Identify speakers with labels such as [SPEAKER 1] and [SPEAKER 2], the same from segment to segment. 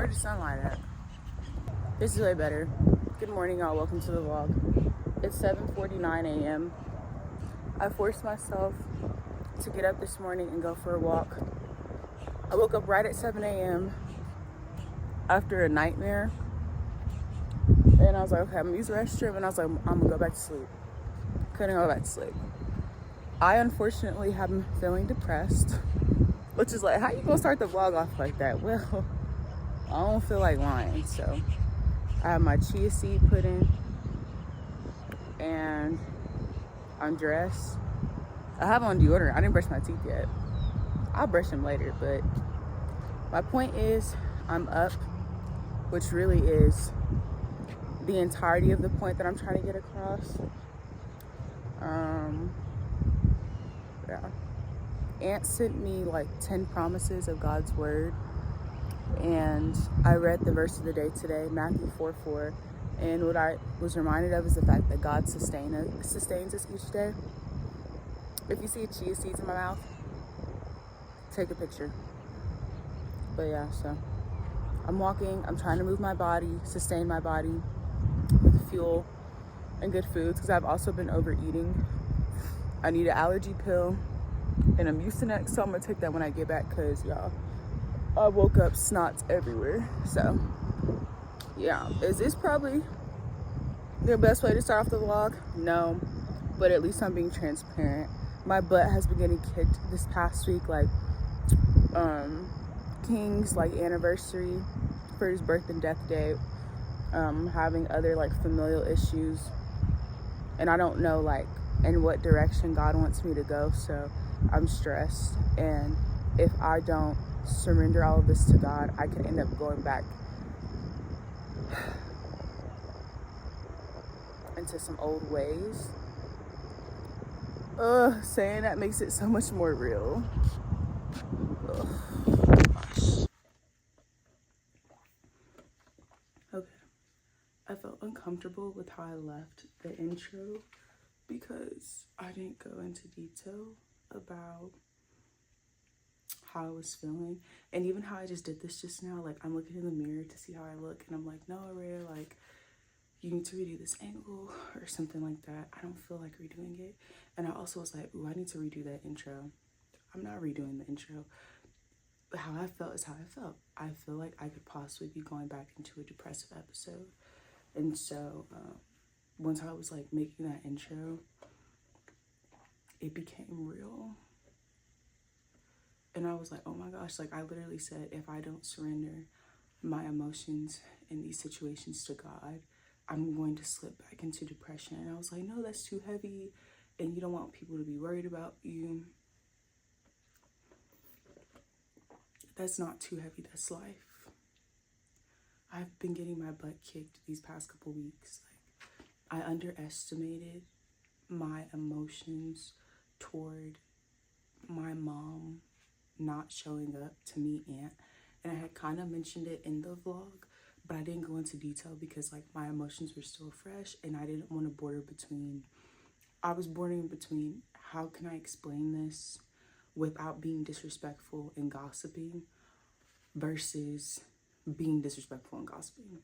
[SPEAKER 1] Where's the sunlight at? This is way better. Good morning, y'all. Welcome to the vlog. It's 7:49 a.m. I forced myself to get up this morning and go for a walk. I woke up right at 7 a.m. after a nightmare. And I was like, okay, I'm gonna use the restroom. And I was like, I'm gonna go back to sleep. Couldn't go back to sleep. I unfortunately have been feeling depressed, which is like, how you gonna start the vlog off like that? Well, I don't feel like lying, so I have my chia seed put in and I'm dressed. I have on deodorant. I didn't brush my teeth yet. I'll brush them later, but my point is I'm up, which really is the entirety of the point that I'm trying to get across. Yeah. Aunt sent me like 10 promises of God's word, and I read the verse of the day today, Matthew 4:4, and what I was reminded of is the fact that God sustains us each day. If you see chia seeds in my mouth, take a picture. But yeah, so I'm walking, I'm trying to move my body, sustain my body with fuel and good foods, because I've also been overeating. I need an allergy pill and a Mucinex, so I'm gonna take that when I get back, because y'all, I woke up snots everywhere. So yeah, is this probably the best way to start off the vlog? No, but at least I'm being transparent. My butt has been getting kicked this past week, like King's like anniversary for his birth and death day, having other like familial issues, and I don't know like in what direction God wants me to go, so I'm stressed. And if I don't surrender all of this to God, I could end up going back into some old ways. Saying that makes it so much more real. Ugh. Gosh. Okay, I felt uncomfortable with how I left the intro because I didn't go into detail about how I was feeling, and even how I just did this just now. Like, I'm looking in the mirror to see how I look, and I'm like, no, Araya, like, you need to redo this angle or something like that. I don't feel like redoing it. And I also was like, ooh, I need to redo that intro. I'm not redoing the intro. But how I felt is how I felt. I feel like I could possibly be going back into a depressive episode. And so once I was like making that intro, it became real. And I was like, oh my gosh, like I literally said, if I don't surrender my emotions in these situations to God, I'm going to slip back into depression. And I was like, no, that's too heavy, and you don't want people to be worried about you. That's not too heavy, that's life. I've been getting my butt kicked these past couple weeks. Like, I underestimated my emotions toward my mom not showing up to meet Aunt. And I had kind of mentioned it in the vlog, but I didn't go into detail because like my emotions were still fresh, and I didn't want to I was bordering between how can I explain this without being disrespectful and gossiping versus being disrespectful and gossiping.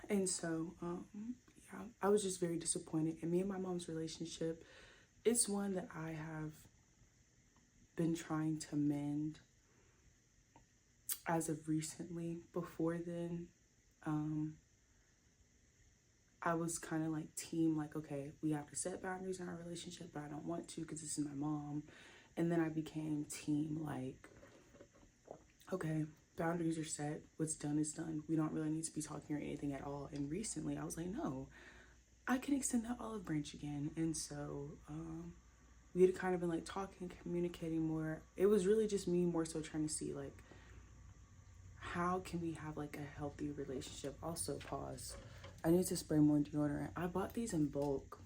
[SPEAKER 1] And so, yeah, I was just very disappointed. And me and my mom's relationship, it's one that I have been trying to mend as of recently. Before then, I was kind of like team, like, okay, we have to set boundaries in our relationship, but I don't want to because this is my mom. And then I became team, like, okay, boundaries are set, what's done is done. We don't really need to be talking or anything at all. And recently I was like, no, I can extend that olive branch again. And so we had kind of been like talking, communicating more. It was really just me more so trying to see like, how can we have like a healthy relationship? Also, pause, I need to spray more deodorant. I bought these in bulk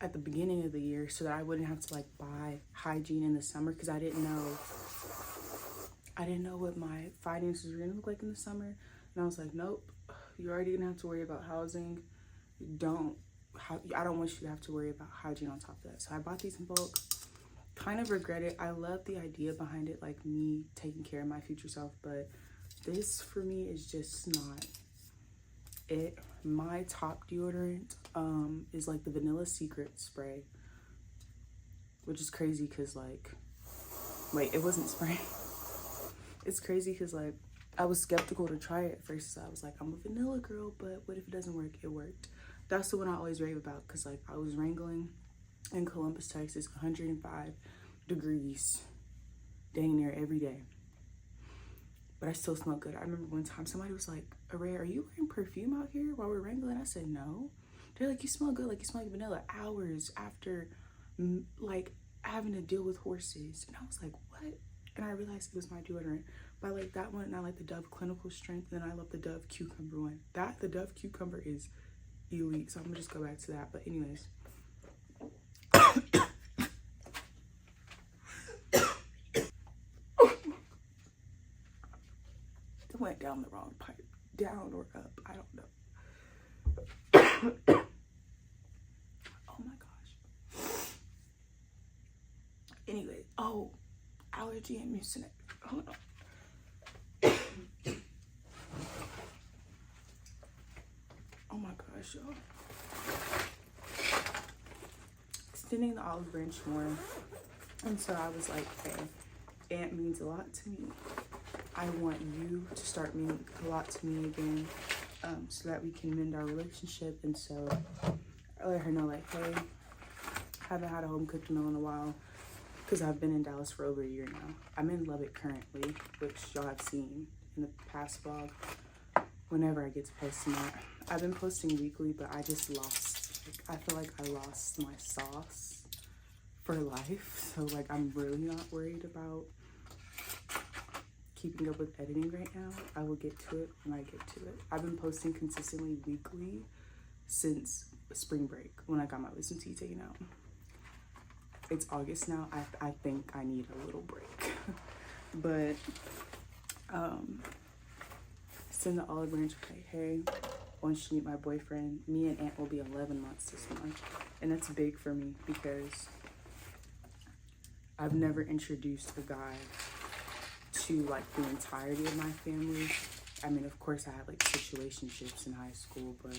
[SPEAKER 1] at the beginning of the year so that I wouldn't have to like buy hygiene in the summer, because I didn't know what my finances were gonna look like in the summer. And I was like, nope, you're already gonna have to worry about housing. I don't want you to have to worry about hygiene on top of that. So I bought these in bulk, kind of regret it. I love the idea behind it, like me taking care of my future self, but this for me is just not it. My top deodorant is like the Vanilla Secret spray, which is crazy because like, wait, it wasn't spray. It's crazy because like I was skeptical to try it at first. So I was like, I'm a vanilla girl, but what if it doesn't work? It worked. That's the one I always rave about because like I was wrangling in Columbus, Texas, 105 degrees, dang near every day. But I still smell good. I remember one time somebody was like, Array, are you wearing perfume out here while we're wrangling? I said, no. They're like, you smell good, like you smell like vanilla, hours after like having to deal with horses. And I was like, what? And I realized it was my deodorant. But I like that one, and I like the Dove Clinical Strength, and then I love the Dove Cucumber one. The Dove Cucumber is elite, so I'm gonna just go back to that. But anyways. It went down the wrong pipe. Down or up, I don't know. Oh my gosh. Anyway, oh, allergy and mucinex. Hold on. Oh my gosh, y'all. Extending the olive branch more. And so I was like, hey, Aunt means a lot to me. I want you to start meaning a lot to me again, so that we can mend our relationship. And so I let her know, like, hey, haven't had a home cooked meal in a while because I've been in Dallas for over a year now. I'm in Lubbock currently, which y'all have seen in the past vlog whenever I get to posting that. I've been posting weekly, but I just lost, like, I feel like I lost my sauce for life. So like, I'm really not worried about keeping up with editing right now. I will get to it when I get to it. I've been posting consistently weekly since spring break when I got my wisdom teeth taken out. It's August now. I think I need a little break. But send the olive branch, like, hey, once you meet my boyfriend, me and Aunt will be 11 months this month. And that's big for me because I've never introduced a guy to like the entirety of my family. I mean, of course I had like situationships in high school, but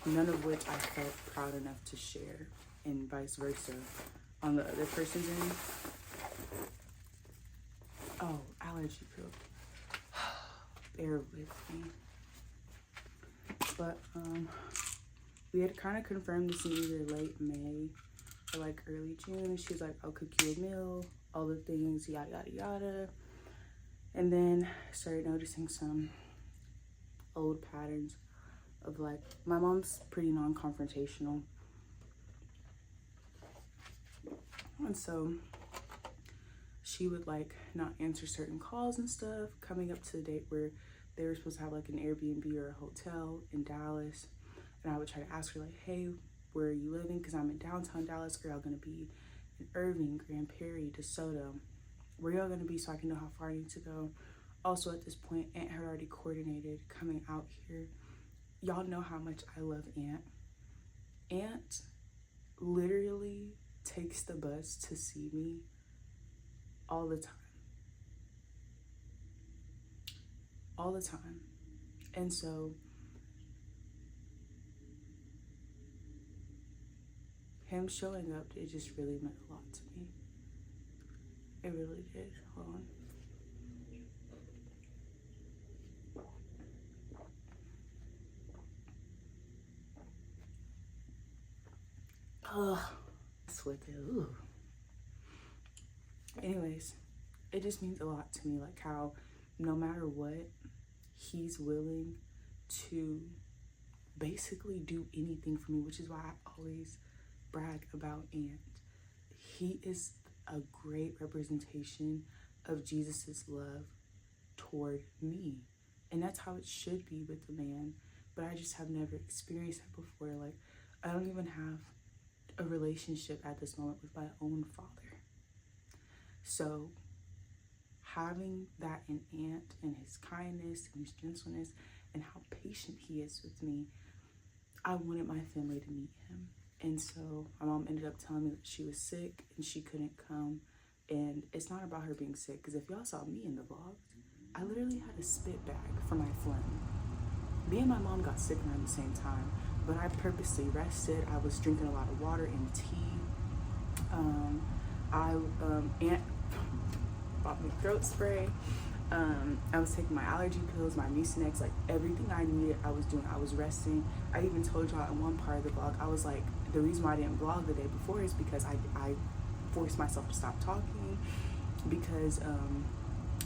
[SPEAKER 1] none of which I felt proud enough to share, and vice versa on the other person's end. Oh, allergy pill. Bear with me. But we had kind of confirmed this in either late May or like early June. She was like, I'll cook you a meal, all the things, yada yada yada. And then I started noticing some old patterns of like, my mom's pretty non-confrontational, and so she would like not answer certain calls and stuff, coming up to the date where they were supposed to have like an Airbnb or a hotel in Dallas. And I would try to ask her like, hey, where are you living? Because I'm in downtown Dallas. Are y'all gonna be in Irving, Grand Prairie, DeSoto? Where y'all gonna be so I can know how far I need to go? Also at this point, Aunt had already coordinated coming out here. Y'all know how much I love Aunt. Aunt literally takes the bus to see me all the time. All the time. And so him showing up, it just really meant a lot to me. It really did. Hold on. Oh, that's what the, ooh. Anyways, it just means a lot to me, like how no matter what, he's willing to basically do anything for me, which is why I always brag about Aunt. He is a great representation of Jesus's love toward me. And that's how it should be with a man. But I just have never experienced that before. Like, I don't even have a relationship at this moment with my own father. So having that in Aunt and his kindness and his gentleness and how patient he is with me, I wanted my family to meet him. And so my mom ended up telling me that she was sick and she couldn't come. And it's not about her being sick, because if y'all saw me in the vlog, I literally had a spit bag for my phlegm. Me and my mom got sick around the same time, but I purposely rested. I was drinking a lot of water and tea. Aunt bought me throat spray. I was taking my allergy pills, my Mucinex, like everything I needed I was doing. I was resting. I even told y'all in one part of the vlog, I was like, the reason why I didn't vlog the day before is because I forced myself to stop talking, because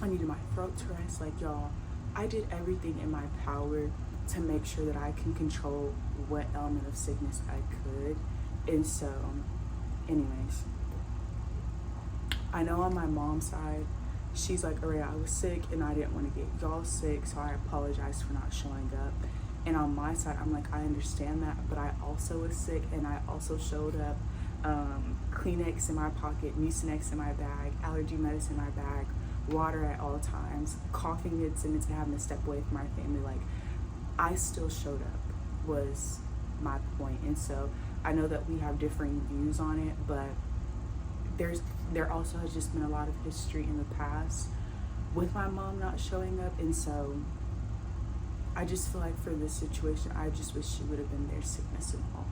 [SPEAKER 1] I needed my throat to rest. Like, y'all, I did everything in my power to make sure that I can control what element of sickness I could. And so, anyways, I know on my mom's side, she's like, Araya, I was sick and I didn't want to get y'all sick, so I apologize for not showing up. And on my side, I'm like, I understand that, but I also was sick and I also showed up. Kleenex in my pocket, Mucinex in my bag, allergy medicine in my bag, water at all times, coughing meds and having to step away from my family. Like, I still showed up was my point. And so I know that we have differing views on it, but there also has just been a lot of history in the past with my mom not showing up. And so I just feel like for this situation, I just wish she would have been there, sickness and all.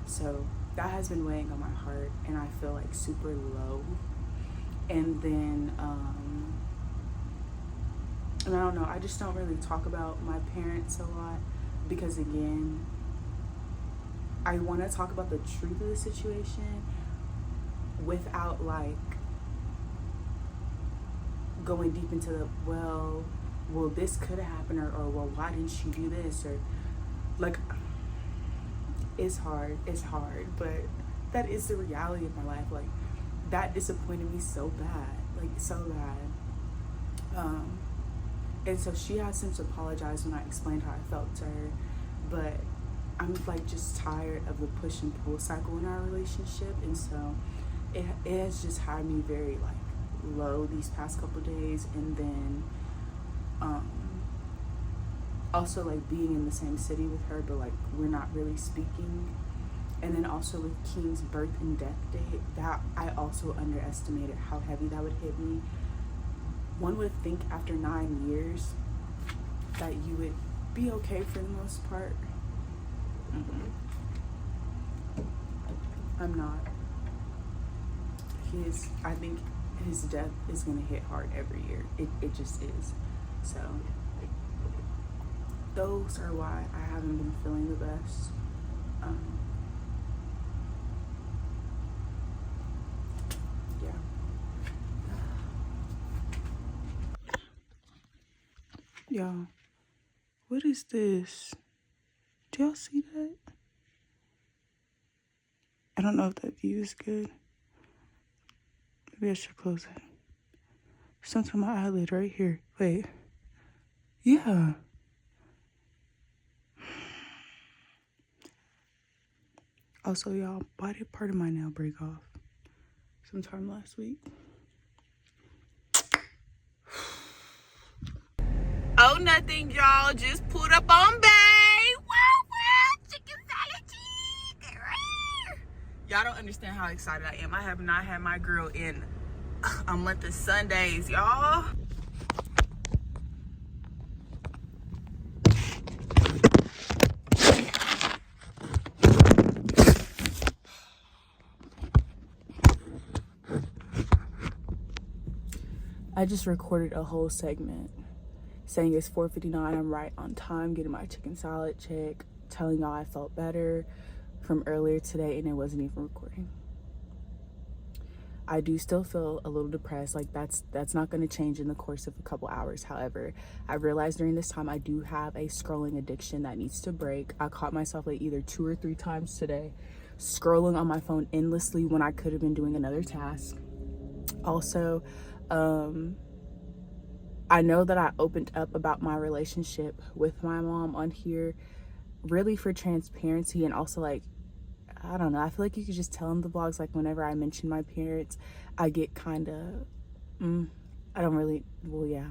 [SPEAKER 1] So that has been weighing on my heart, and I feel like super low. And then and I don't know, I just don't really talk about my parents a lot, because again, I want to talk about the truth of the situation without like going deep into the well this could have happened, or well, why didn't she do this, or like, it's hard, but that is the reality of my life. Like, that disappointed me so bad, like so bad. And so she has since apologized when I explained how I felt to her, but I'm like just tired of the push and pull cycle in our relationship. And so it has just had me very like low these past couple days. And then also like being in the same city with her, but like we're not really speaking. And then also with King's birth and death date, that I also underestimated how heavy that would hit me. One would think after 9 years that you would be okay for the most part. I'm not. I think his death is gonna hit hard every year. It just is. So those are why I haven't been feeling the best. Yeah. Y'all, what is this? Do y'all see that? I don't know if that view is good. Maybe I should close it. Something on my eyelid right here. Wait. Yeah. Also, y'all, why did part of my nail break off sometime last week? Oh, nothing, y'all. Just pulled up on Bay. Wow, chicken salad cheese. Y'all don't understand how excited I am. I have not had my grill in a month of Sundays, y'all. I just recorded a whole segment saying it's 4:59, I'm right on time, getting my chicken salad check, telling y'all I felt better from earlier today, and it wasn't even recording. I do still feel a little depressed. Like, that's not going to change in the course of a couple hours. However, I realized during this time I do have a scrolling addiction that needs to break. I caught myself like either 2 or 3 times today scrolling on my phone endlessly when I could have been doing another task. Also, I know that I opened up about my relationship with my mom on here really for transparency, and also like, I don't know, I feel like you could just tell in the vlogs, like whenever I mention my parents, I get kind of, I don't really, well, yeah,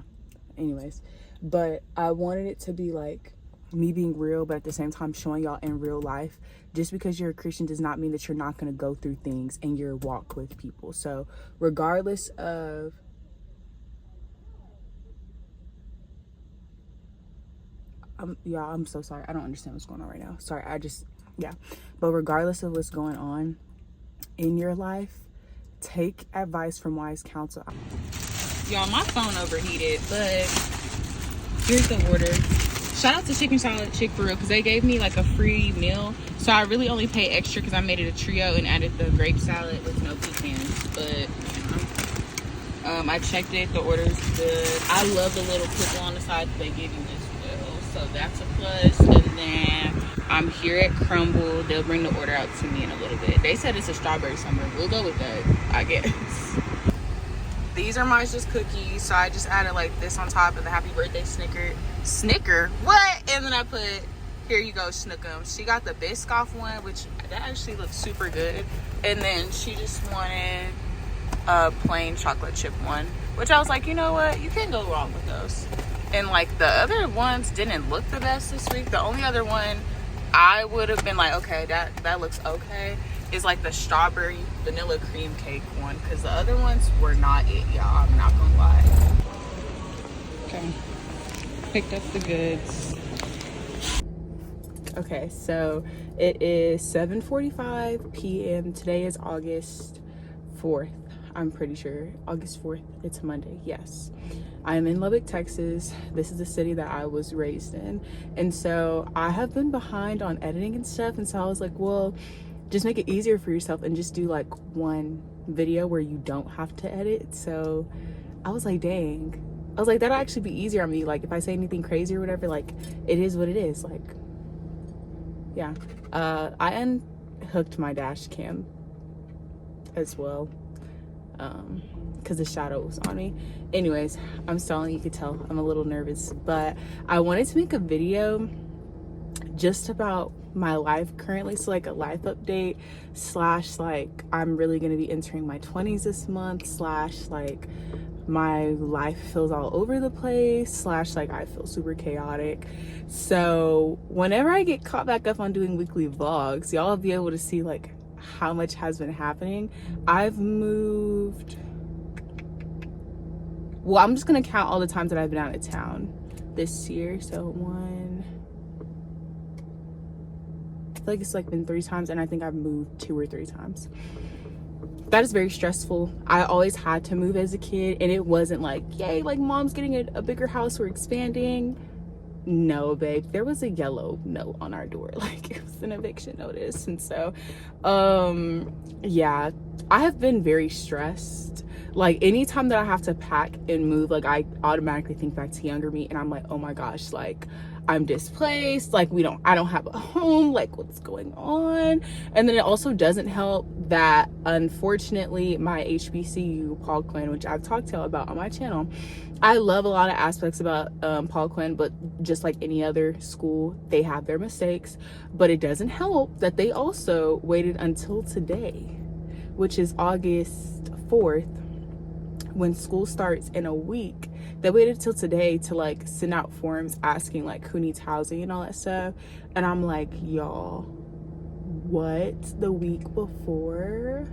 [SPEAKER 1] anyways, but I wanted it to be like me being real, but at the same time showing y'all in real life. Just because you're a Christian does not mean that you're not going to go through things in your walk with people. So regardless of y'all, I'm so sorry, I don't understand what's going on right now. Sorry, yeah, but regardless of what's going on in your life, take advice from wise counsel. Y'all, my phone overheated, but here's the order. Shout out to Chicken Salad Chick for real, because they gave me like a free meal, so I really only pay extra because I made it a trio and added the grape salad with no pecans. But I checked it, the order's good. I love the little pickle on the side that they give you as well, so that's a plus. And then I'm here at Crumble. They'll bring the order out to me in a little bit. They said it's a strawberry summer. We'll go with that, I guess. These are my just cookies, so I just added like this on top of the happy birthday Snicker. What? And then I put, here you go, Snookum. She got the Biscoff one, which that actually looks super good. And then she just wanted a plain chocolate chip one, which I was like, you know what? You can't go wrong with those. And like the other ones didn't look the best this week. The only other one I would have been like, okay, that looks okay, is like the strawberry vanilla cream cake one, because the other ones were not it, y'all. I'm not gonna lie. Okay, picked up the goods. Okay, so it is 7:45 p.m. Today is August 4th. I'm pretty sure August 4th. It's Monday. Yes, I'm in Lubbock, Texas. This is the city that I was raised in, and so I have been behind on editing and stuff. And so I was like, well, just make it easier for yourself and just do like one video where you don't have to edit. So I was like, dang, I was like, that'll actually be easier on me. Like if I say anything crazy or whatever, like it is what it is. Like, yeah. I unhooked my dash cam as well, because the shadow was on me. Anyways, I'm stalling. You could tell I'm a little nervous, but I wanted to make a video just about my life currently, so like a life update slash like I'm really gonna be entering my 20s this month, slash like my life feels all over the place, slash like I feel super chaotic. So whenever I get caught back up on doing weekly vlogs, y'all will be able to see like how much has been happening. I've moved, well, I'm just gonna count all the times that I've been out of town this year. So I feel like it's like been 3 times, and I think I've moved 2 or 3 times. That is very stressful. I always had to move as a kid, and it wasn't like, yay, like mom's getting a bigger house, we're expanding. No, babe, there was a yellow note on our door, like it was an eviction notice. And so yeah, I have been very stressed. Like anytime that I have to pack and move, like I automatically think back to younger me, and I'm like, oh my gosh, like I'm displaced, like I don't have a home, like what's going on? And then it also doesn't help that unfortunately my HBCU, Paul Quinn, which I've talked to y'all about on my channel, I love a lot of aspects about Paul Quinn, but just like any other school, they have their mistakes. But it doesn't help that they also waited until today, which is August 4th, when school starts in a week. They waited till today to like send out forms asking like who needs housing and all that stuff. And I'm like, y'all, what, the week before?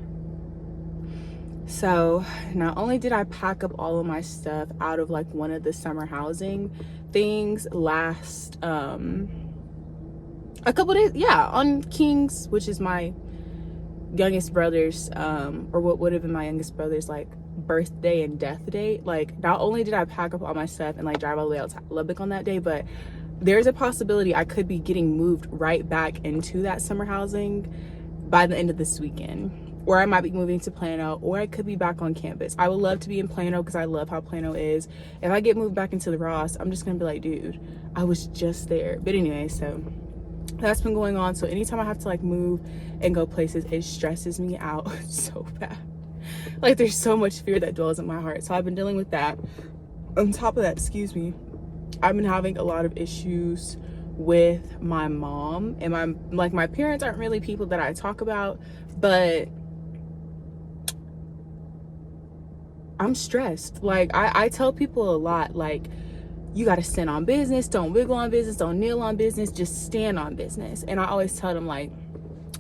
[SPEAKER 1] So not only did I pack up all of my stuff out of like one of the summer housing things last a couple days, yeah, on King's, which is my youngest brother's or what would have been my youngest brother's like birthday and death date. Like not only did I pack up all my stuff and like drive all the way out to Lubbock on that day, but there's a possibility I could be getting moved right back into that summer housing by the end of this weekend. Or I might be moving to Plano, or I could be back on campus. I would love to be in Plano because I love how Plano is. If I get moved back into the Ross, I'm just gonna be like, dude, I was just there. But anyway, so that's been going on. So anytime I have to like move and go places, it stresses me out so bad. Like there's so much fear that dwells in my heart. So I've been dealing with that. On top of that, excuse me, I've been having a lot of issues with my mom, and my parents aren't really people that I talk about, but I'm stressed. Like I tell people a lot, like you got to stand on business. Don't wiggle on business. Don't kneel on business. Just stand on business. And I always tell them, like,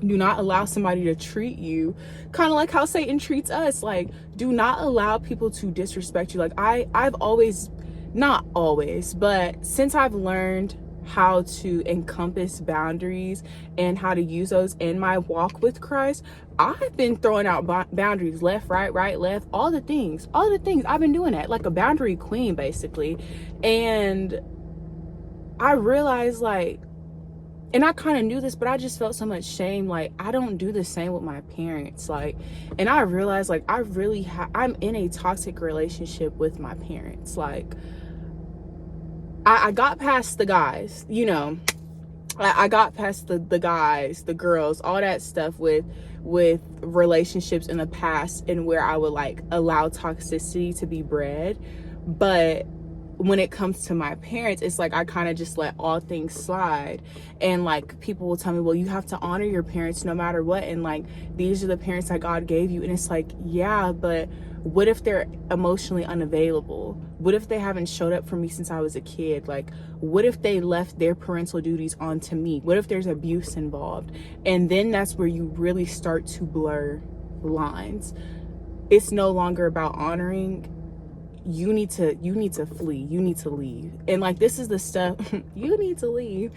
[SPEAKER 1] do not allow somebody to treat you kind of like how Satan treats us. Like, do not allow people to disrespect you. Like, I've always, not always, but since I've learned how to encompass boundaries and how to use those in my walk with Christ, I've been throwing out boundaries left, right, left, all the things. I've been doing that like a boundary queen, basically. And I realized, like, and I kind of knew this, but I just felt so much shame. Like, I don't do the same with my parents. Like, and I realized, like, I'm in a toxic relationship with my parents. Like, I got past the guys, you know, I got past the guys, the girls, all that stuff with relationships in the past, and where I would like allow toxicity to be bred. But when it comes to my parents, it's like I kind of just let all things slide. And like, people will tell me, well, you have to honor your parents no matter what, and like, these are the parents that God gave you. And it's like, yeah, but what if they're emotionally unavailable? What if they haven't showed up for me since I was a kid? Like, what if they left their parental duties onto me? What if there's abuse involved? And then that's where you really start to blur lines. It's no longer about honoring. You need to flee. You need to leave. And like, this is the stuff you need to leave.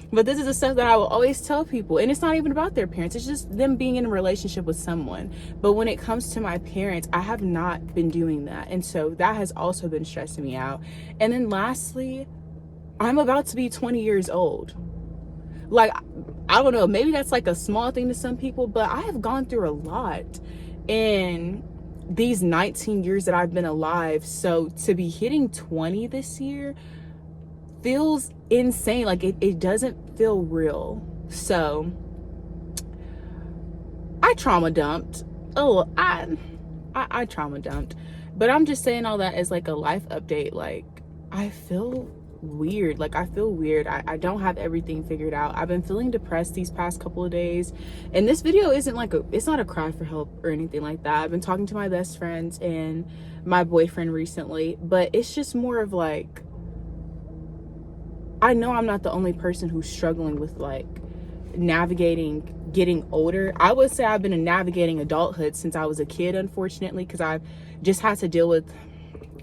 [SPEAKER 1] But this is the stuff that I will always tell people. And it's not even about their parents. It's just them being in a relationship with someone. But when it comes to my parents, I have not been doing that. And so that has also been stressing me out. And then lastly, I'm about to be 20 years old. Like, I don't know, maybe that's like a small thing to some people, but I have gone through a lot in these 19 years that I've been alive. So to be hitting 20 this year feels insane. Like, it doesn't feel real. So I trauma dumped. I trauma dumped. But I'm just saying all that as like a life update. Like, I feel weird. Like, I feel weird. I don't have everything figured out. I've been feeling depressed these past couple of days, and this video isn't like it's not a cry for help or anything like that. I've been talking to my best friends and my boyfriend recently, but it's just more of like, I know I'm not the only person who's struggling with like navigating getting older. I would say I've been navigating adulthood since I was a kid, unfortunately, because I've just had to deal with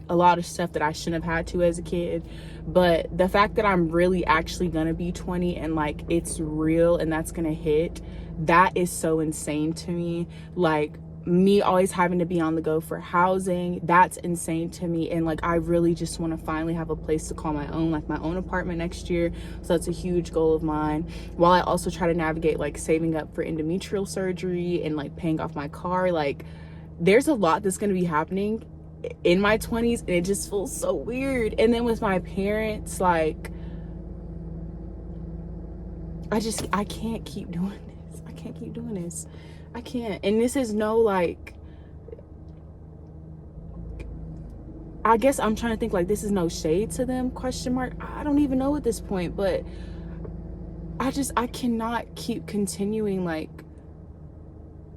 [SPEAKER 1] a lot of stuff that I shouldn't have had to as a kid. But the fact that I'm really actually gonna be 20 and like it's real and that's gonna hit, that is so insane to me. Like, me always having to be on the go for housing, that's insane to me. And like, I really just want to finally have a place to call my own, like my own apartment next year. So that's a huge goal of mine, while I also try to navigate like saving up for endometrial surgery and like paying off my car. Like, there's a lot that's going to be happening in my 20s, and it just feels so weird. And then with my parents, like, I can't keep doing this. I can't keep doing this. I can't. And this is no, like, I guess I'm trying to think, like, this is no shade to them, question mark. I don't even know at this point, but I cannot keep continuing like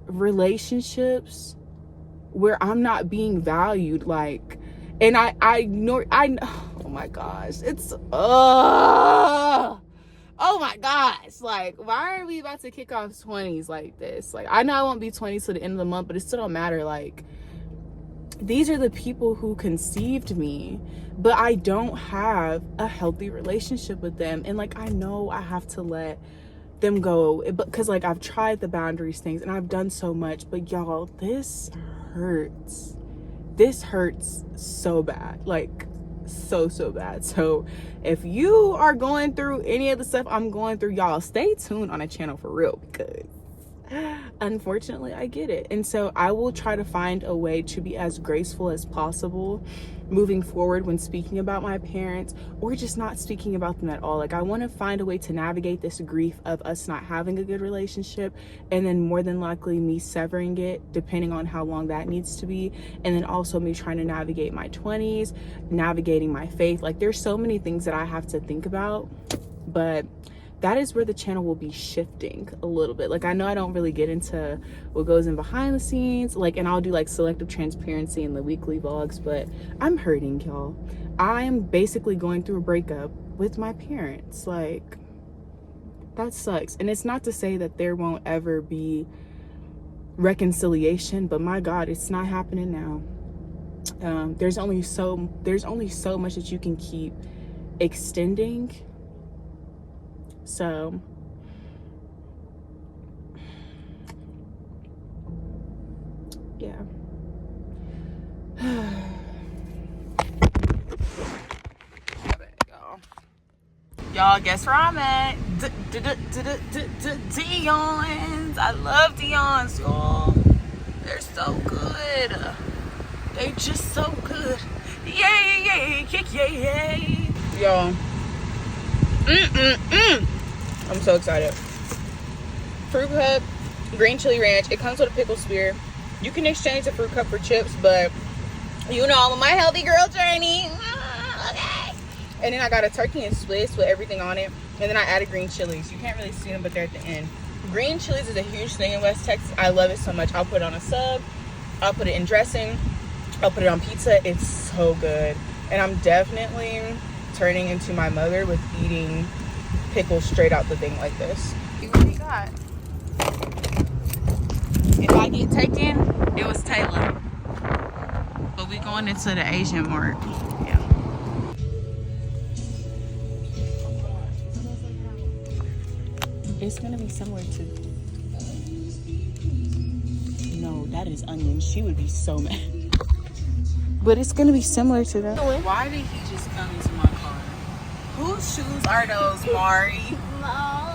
[SPEAKER 1] relationships where I'm not being valued. Like, and I oh my gosh, it's oh my gosh, like, why are we about to kick off 20s like this? Like, I know I won't be 20 till the end of the month, but it still don't matter. Like, these are the people who conceived me, but I don't have a healthy relationship with them. And like, I know I have to let them go, because like, I've tried the boundaries things and I've done so much, but y'all, this hurts so bad, like so bad. So if you are going through any of the stuff I'm going through, y'all, stay tuned on the channel for real, because unfortunately I get it. And so I will try to find a way to be as graceful as possible moving forward when speaking about my parents, or just not speaking about them at all. Like, I want to find a way to navigate this grief of us not having a good relationship, and then more than likely me severing it, depending on how long that needs to be. And then also me trying to navigate my 20s, navigating my faith. Like, there's so many things that I have to think about. But that is where the channel will be shifting a little bit. Like, I know I don't really get into what goes in behind the scenes, like, and I'll do like selective transparency in the weekly vlogs, but I'm hurting, y'all. I'm basically going through a breakup with my parents. Like, that sucks. And it's not to say that there won't ever be reconciliation, but my God, it's not happening now. There's only so much that you can keep extending. So yeah. Y'all, guess where I'm at? Dion's. I love Dion's, y'all. They're so good. They just so good. Yay, yay. Y'all. I'm so excited. Fruit cup, green chili ranch. It comes with a pickle spear. You can exchange the fruit cup for chips, but you know, I'm on my healthy girl journey. Okay. And then I got a turkey and Swiss with everything on it. And then I added green chilies. You can't really see them, but they're at the end. Green chilies is a huge thing in West Texas. I love it so much. I'll put it on a sub. I'll put it in dressing. I'll put it on pizza. It's so good. And I'm definitely turning into my mother with eating pickles straight out the thing like this. See what we got. If I get taken, it was Taylor. But we going into the Asian mart. Yeah. It's gonna be similar to. No, that is onion. She would be so mad. But it's gonna be similar to that. Why did he just come into my car? Whose shoes are those, Mari?
[SPEAKER 2] No.